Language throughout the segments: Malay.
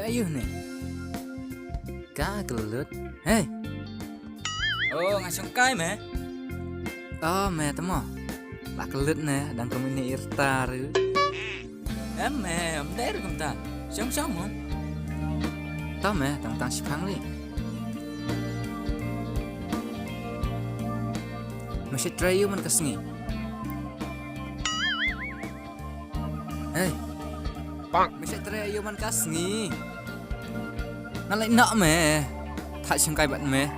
ayuh nih. Kagelut. Hei. Oh, ngasong kai meh. Oh, meh temo. Lak kelut nè, đang có mini irta rồi. Em meh, om đây rồi không ta? Xong không? Tao meh, tang sipang li. Masih try man kasngi. Hey. Bang, masih try man kasngi. Nó lại nọ mẹ thại trong cái bạn mẹ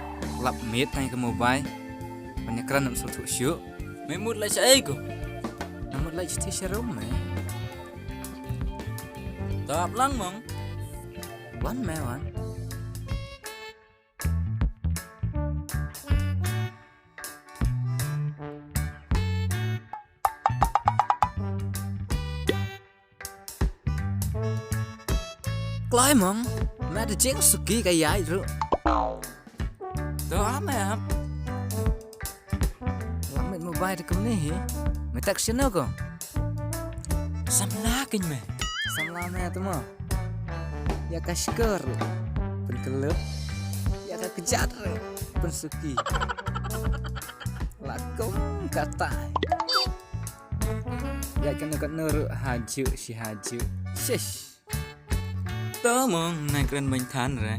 lập miết này cái mobile và nhà kran nằm sụt thụ xíu mẹ muốn lại sẽ cô nó muốn lại thì sẽ rống mẹ tập lăng mong quán mẹ quán Klai mong mẹ đã chén suki cái giải rồi đó mẹ hả làm mẹ mobile được không nè mẹ tắt xin đâu con sam la kinh mẹ sam la mẹ tuh mau ya kashker pun kelep ya kejat pun suki lakum kata ya kan nuru haju si haju shish tớ mong này keren mình than rồi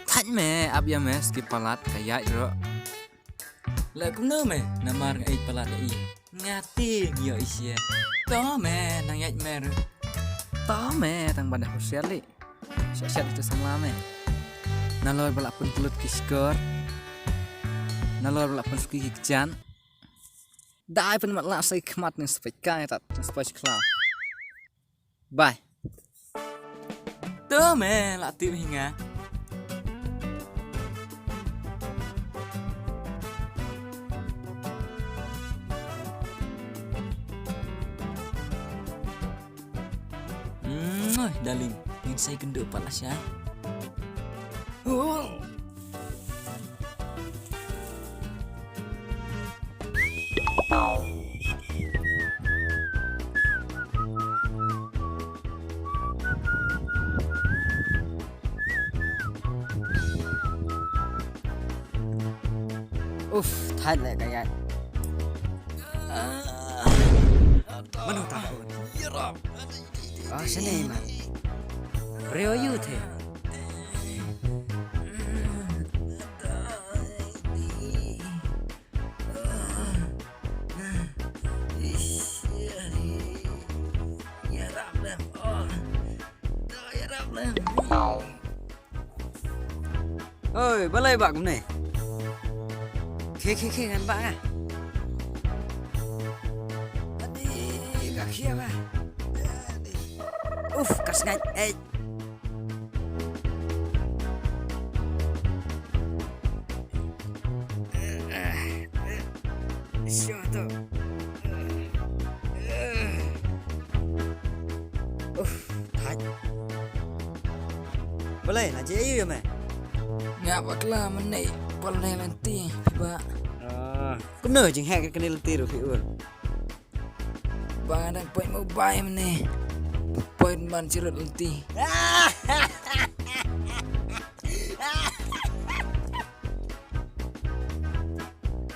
thanh mẹ áp ya mẹ skip palat kayak rồi lại cũng nữa mẹ namar ai palat ai ngati nhiều isia tớ mẹ nang yat mẹ rồi tớ mẹ tang pada HUSIAR li siap itu sama mẹ nalor balap pun pelut kiskor nalor balap pun suki kichan Đại phần mặt lạ xây mặt nên phải cài đặt phải cloud. Bye. Tớ mẹ lạ tiêu hình à. Darling, ingin saya gendut panas ya. Thái lại cái này. Mana tahu? Oh, sini mah. Rio you the. Ôi, bắt lấy bạn này. Khi ngăn bạn à. Đi, cả kia mà. Kas ngay. Ê. Siapa tu? Thái. Boleh, nak jadi ya, meh? Ngapaklah menik boleh nanti, Pak. Bener jeng hek kena leti ro fiur. Bang ada poin mobile meneh. Poin man cirut leti.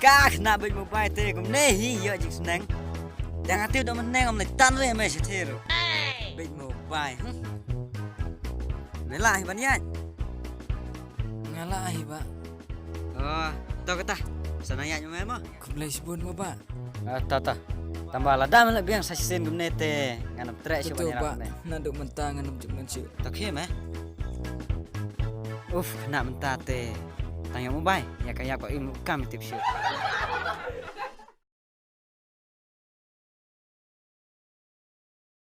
Ka kena poin mobile te kom ne hi yo jeng seneng. Jangan tiu do meneng om tan we me se te ro. Poin mobile. Melah banyak. Ngalah Pak. Oh, tahu kata. Sana ya nyamai mah. Kumlai sibun mo Pak. Tata. Tambah ladam lebih yang sasin gumnete. Nganap trek sih banyak Pak. Nanduk mentah nganap cuman sih. Tak hem nak mentah te. Tanya mo bay. Ya kayak kok ilmu kami tip sih.